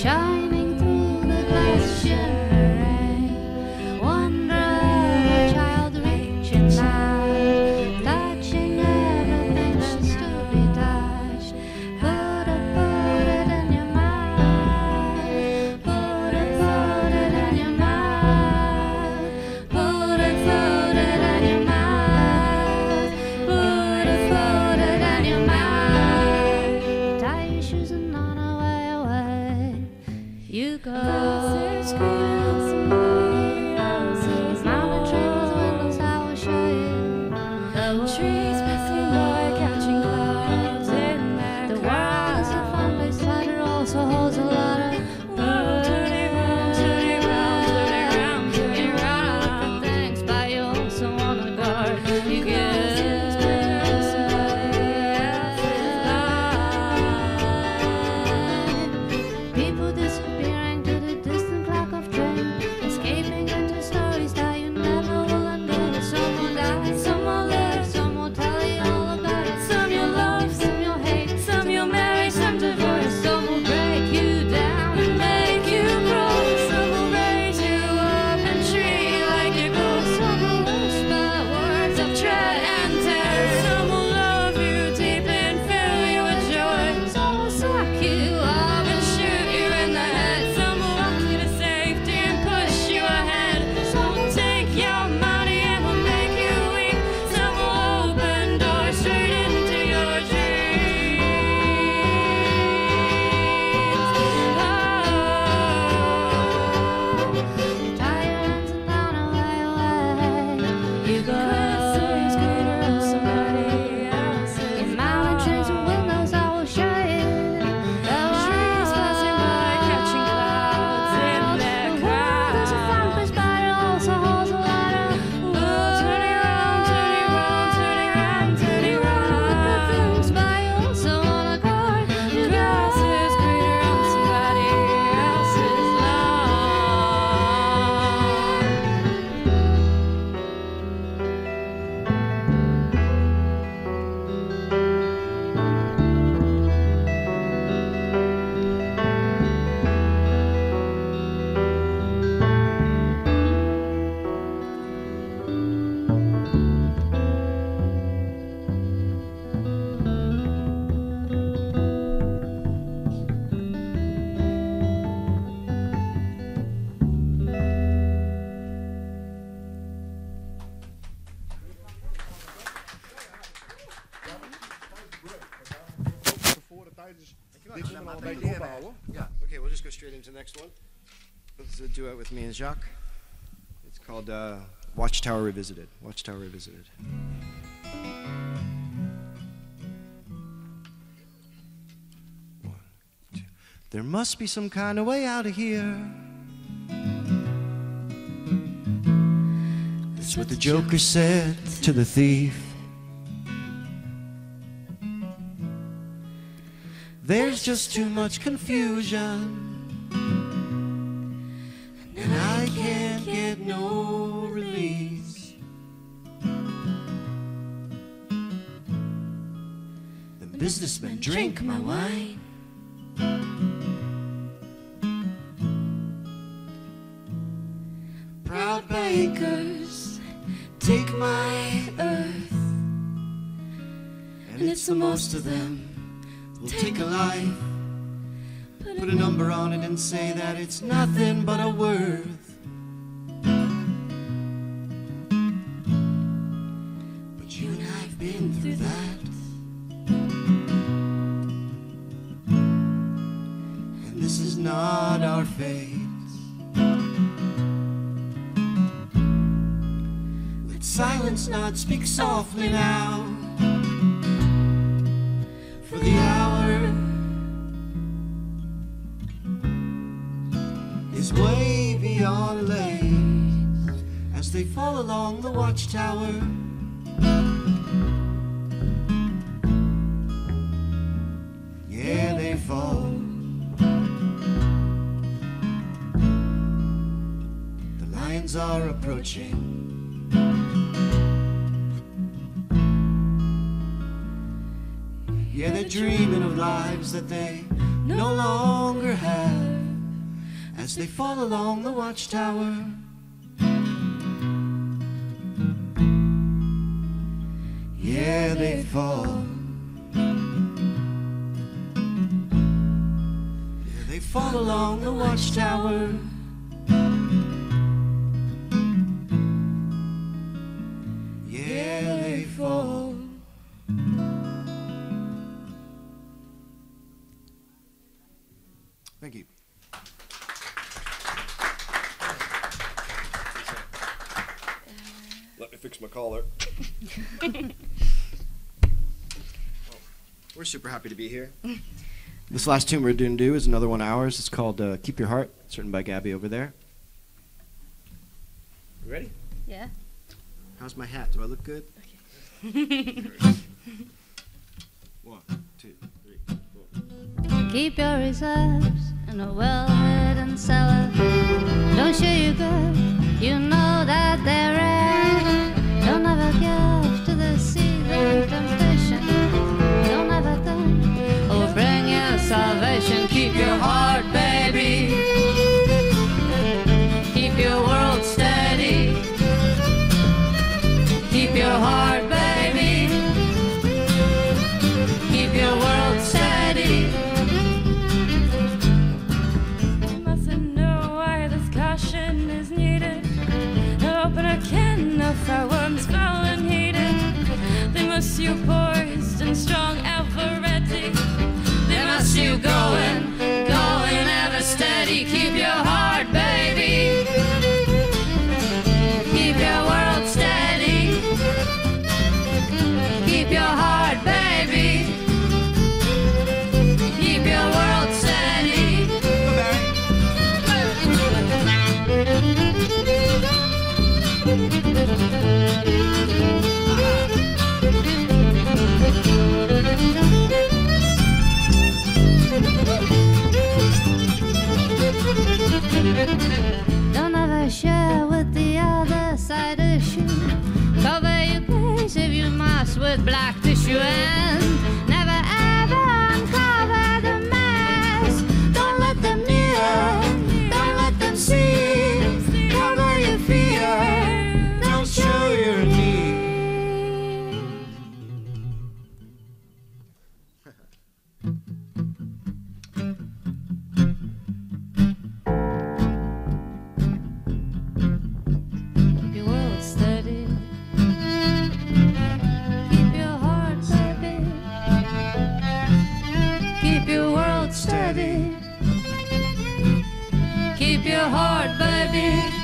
shining through the glass shimmering, wonder a child reaching out, touching everything that's to be touched. Put it in your mouth, put it in your mouth, put it in your mouth, put it in your mouth. Tie your shoes and on away you go. Mountain trees, windows, I will show you. Trees passing by, catching clouds in their the world is a fun place, but it also holds a lot of turning round, turning round, turning round, turning round. Look at things, but you also wanna guard. You get people disappearing to the distant clock of train, escaping into stories that you never will undo. Someone died, someone lived, some will tell you all about it. Some you'll love, some you'll hate, some you'll marry, some divorce. Some will break you down and make you grow. Some will raise you up and treat you like you go. Some will whisper words of dread and terror. Some will love you deeply and fill you with joy. Some will suck you up and shoot you in the head. Some will walk you to safety and push you ahead. Some will take your money and will make you weep. Some will open doors straight into your dreams. Tie your hands and down away, away you go. In mountain trees and windows, I will show you. Trees passing by, catching clouds in their crowds. There's a fun place, but it also holds a lot of turning round, turning round, turning round, turning round. Look at things, but you also wanna guard. Your grass is greener on somebody else's lawn. Tevoren tijdens dit nummer al een beetje opbouwen. Yeah, okay, we'll just go straight into the next one. Let's do it with me and Jacques. It's called Watchtower Revisited. Watchtower Revisited. One, two. There must be some kind of way out of here. That's what the Joker said to the thief. There's just too much confusion, and I can't get no release. The businessmen drink my wine, proud bankers take my earth, and it's the most of them. We'll take a life, put a number on it and say that it's nothing but a worth. But you and I've been through that, and this is not our fate. Let silence not speak softly now, for the hour is way beyond late as they fall along the watchtower. Yeah, they fall. The lions are approaching. Yeah, they're dreaming of lives that they no longer have. as they fall along the watchtower. Yeah, they fall. Yeah, they fall along the watchtower. Yeah, they fall. Thank you. Let me fix my collar. We're super happy to be here. This last tune we're going to do is another one of ours. It's called Keep Your Heart. It's written by Gabby over there. You ready? Yeah. How's my hat? Do I look good? Okay. 1, 2, 3, 4. Keep your reserves in a well-hidden cellar. Don't show your good, you know that they're rare. Don't ever give to the seething temptation. Don't ever think will bring you salvation. Keep your heart, baby. Keep your world steady. Keep your heart, baby. Keep your world steady. You mustn't know why this caution is needed. Open a can of fireworms foul and heated. They must you poised and strong, ever ready. They must you going ever steady. Keep your heart, baby. Keep your world steady. Keep your heart, baby. Keep your world steady. Don't ever share with the other side issue. Cover your face if you must with black tissue and never ever uncover the mess. Don't let them near, don't let them see. Cover your fear, don't show your need. Keep your world steady. Keep your heart, baby. Keep your world steady. Keep your heart, baby.